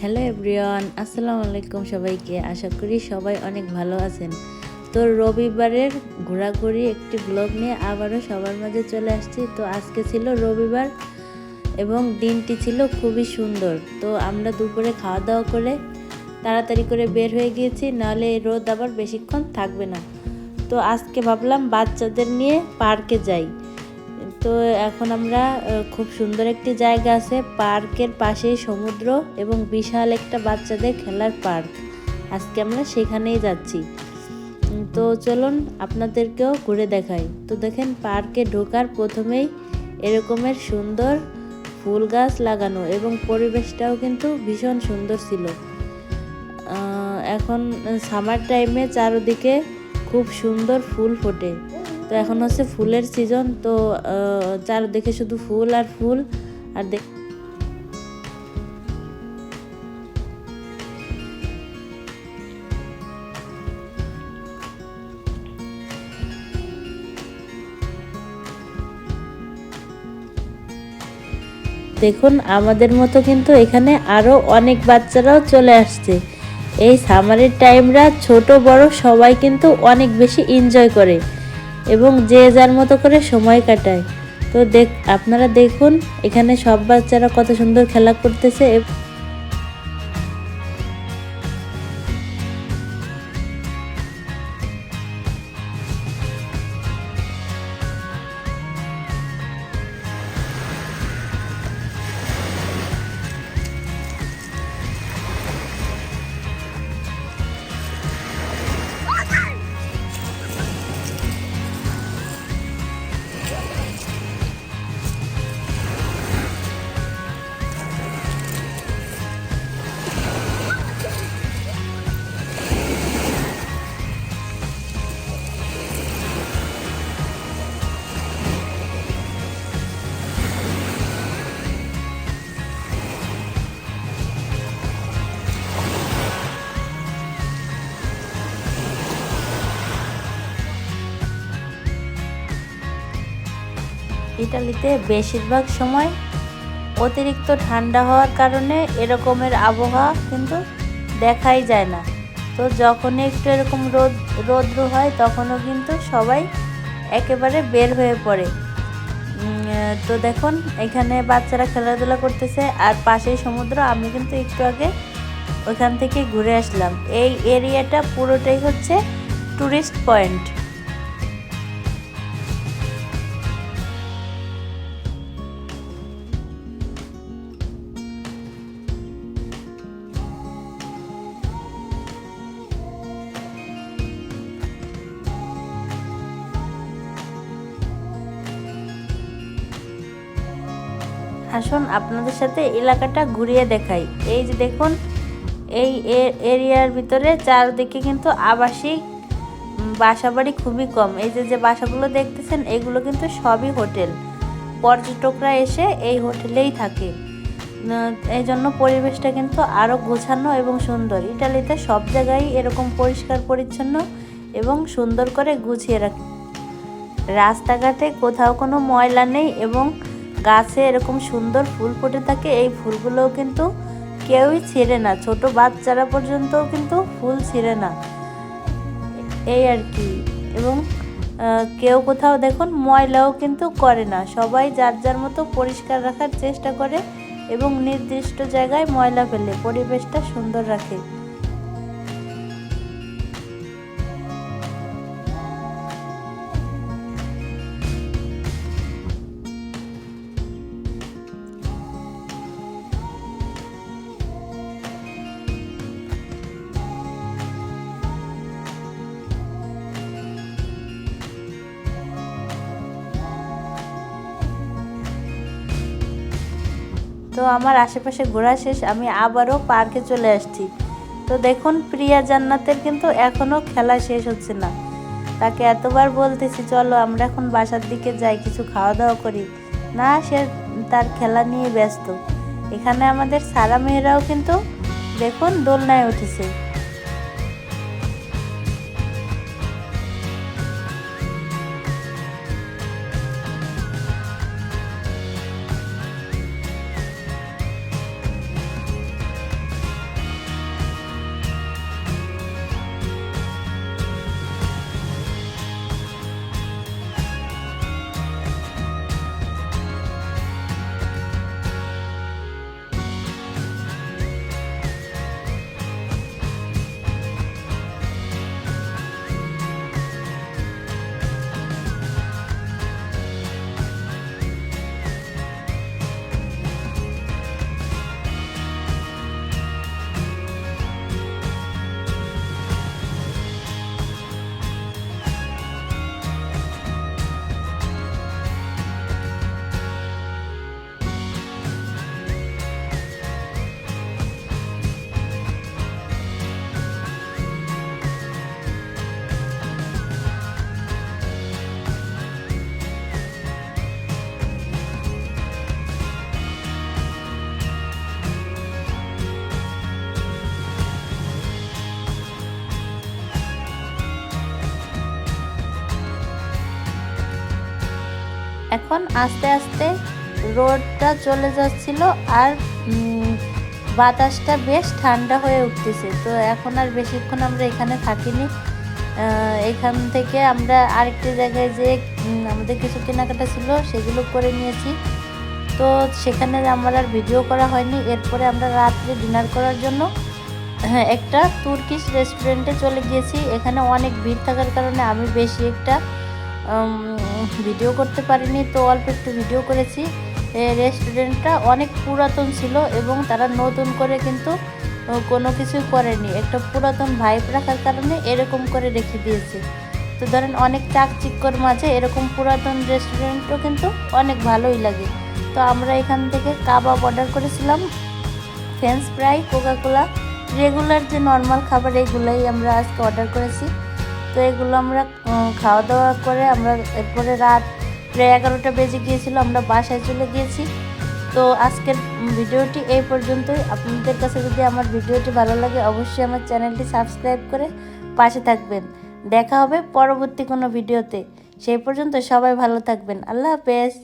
Hello everyone, আসসালামু আলাইকুম সবাইকে। আশা করি সবাই অনেক ভালো আছেন। তো রবিবারের ঘোরাঘুরি একটি ব্লগ নিয়ে আবারও সবার মাঝে চলে আসছি। তো আজকে ছিল রবিবার এবং দিনটি ছিল খুবই সুন্দর। তো আমরা দুপুরে খাওয়া দাওয়া করে তাড়াতাড়ি করে বের হয়ে গিয়েছি, নাহলে এই রোদ আবার বেশিক্ষণ থাকবে না। তো আজকে ভাবলাম বাচ্চাদের নিয়ে পার্কে যাই। তো এখন আমরা খুব সুন্দর একটি জায়গা আছে, পার্কের পাশেই সমুদ্র এবং বিশাল একটা বাচ্চাদের খেলার পার্ক। আজকে আমরা সেখানেই যাচ্ছি। তো চলুন আপনাদেরকেও ঘুরে দেখাই। তো দেখেন, পার্কে ঢোকার প্রথমেই এরকমের সুন্দর ফুল গাছ লাগানো এবং পরিবেশটাও কিন্তু ভীষণ সুন্দর ছিল। এখন সামার টাইমে চারদিকে খুব সুন্দর ফুল ফোটে। তো এখন হচ্ছে ফুলের সিজন। তো চারদিকে শুধু ফুল আর ফুল। আর দেখুন, আমাদের মতো কিন্তু এখানে আরও অনেক বাচ্চারাও চলে আসছে। এই সামারের টাইমরা ছোট বড় সবাই কিন্তু অনেক বেশি এনজয় করে এবং যে যার মতো করে সময় কাটায়। তো আপনারা দেখুন, এখানে সব বাচ্চারা কত সুন্দর খেলা করতেছে। ইটালিতে বেশিরভাগ সময় অতিরিক্ত ঠান্ডা হওয়ার কারণে এরকমের আবহাওয়া কিন্তু দেখাই যায় না। তো যখনই একটু এরকম রৌদ্র হয় তখনও কিন্তু সবাই একেবারে বের হয়ে পড়ে। তো দেখুন, এখানে বাচ্চারা খেলাধুলা করতেছে আর পাশেই সমুদ্র। আমি কিন্তু একটু আগে ওইখান থেকে ঘুরে আসলাম। এই এরিয়াটা পুরোটাই হচ্ছে টুরিস্ট পয়েন্ট। আসুন আপনাদের সাথে এলাকাটা ঘুরিয়ে দেখাই। এই যে দেখুন, এই এরিয়ার ভিতরে চারদিকে কিন্তু আবাসিক বাসাবাড়ি খুবই কম। এই যে বাসাগুলো দেখতেছেন, এগুলো কিন্তু সবই হোটেল। পর্যটকরা এসে এই হোটেলেই থাকে। এই জন্য পরিবেশটা কিন্তু আরও গোছানো এবং সুন্দর। ইটালিতে সব জায়গায় এরকম পরিষ্কার পরিচ্ছন্ন এবং সুন্দর করে গুছিয়ে রাখে। রাস্তাঘাটে কোথাও কোনো ময়লা নেই এবং গাছে এরকম সুন্দর ফুল ফুটে থাকে। এই ফুলগুলোও কিন্তু কেউই ছিঁড়ে না, ছোট বাচ্চারা পর্যন্তও কিন্তু ফুল ছিঁড়ে না, এই আর কি। এবং কেউ কোথাও দেখুন ময়লাও কিন্তু করে না। সবাই যার যার মতো পরিষ্কার রাখার চেষ্টা করে এবং নির্দিষ্ট জায়গায় ময়লা ফেলে পরিবেশটা সুন্দর রাখে। তো আমার আশেপাশে ঘোরা শেষ, আমি আবারও পার্কে চলে আসছি। তো দেখুন, প্রিয়া জান্নাতের কিন্তু এখনও খেলা শেষ হচ্ছে না। তাকে এতবার বলতেছি চলো আমরা এখন বাসার দিকে যাই, কিছু খাওয়া দাওয়া করি, না, সে তার খেলা নিয়ে ব্যস্ত। এখানে আমাদের সারা মেয়েরাও কিন্তু দেখুন দোলনায় উঠেছে। এখন আস্তে আস্তে রোদটা চলে যাচ্ছিল আর বাতাসটা বেশ ঠান্ডা হয়ে উঠতেছে। তো এখন আর বেশিক্ষণ আমরা এখানে থাকিনি। এখান থেকে আমরা আরেকটি জায়গায় যে আমাদের কিছু কেনাকাটা ছিল সেগুলো করে নিয়েছি। তো সেখানে আমার আর ভিডিও করা হয়নি। এরপরে আমরা রাত্রে ডিনার করার জন্য একটা তুর্কিশ রেস্টুরেন্টে চলে গিয়েছি। এখানে অনেক ভিড় থাকার কারণে আমি বেশি একটা ভিডিও করতে পারিনি, তো অল্প একটু ভিডিও করেছি। রেস্টুরেন্টটা অনেক পুরাতন ছিল এবং তারা নতুন করে কিন্তু কোনো কিছুই করেনি, একটা পুরাতন ভাইব রাখার কারণে এরকম করে রেখে দিয়েছে। তো ধরেন অনেক চাকচিক্যর মাঝে এরকম পুরাতন রেস্টুরেন্টও কিন্তু অনেক ভালোই লাগে। তো আমরা এখান থেকে কাবাব অর্ডার করেছিলাম, ফ্রেঞ্চ ফ্রাই, কোকাকোলা, রেগুলার যে নর্মাল খাবার এগুলোই আমরা আজকে অর্ডার করেছি। তো এগুলো আমরা খাওয়া দাওয়া করে আমরা এরপরে রাত প্রায় 11টা বেজে গিয়েছিল, আমরা বাসায় চলে গিয়েছি। তো আজকের ভিডিওটি এই পর্যন্তই। আপনাদের কাছে যদি আমার ভিডিওটি ভালো লাগে অবশ্যই আমার চ্যানেলটি সাবস্ক্রাইব করে পাশে থাকবেন। দেখা হবে পরবর্তী কোনো ভিডিওতে। সেই পর্যন্ত সবাই ভালো থাকবেন। আল্লাহ হাফেজ।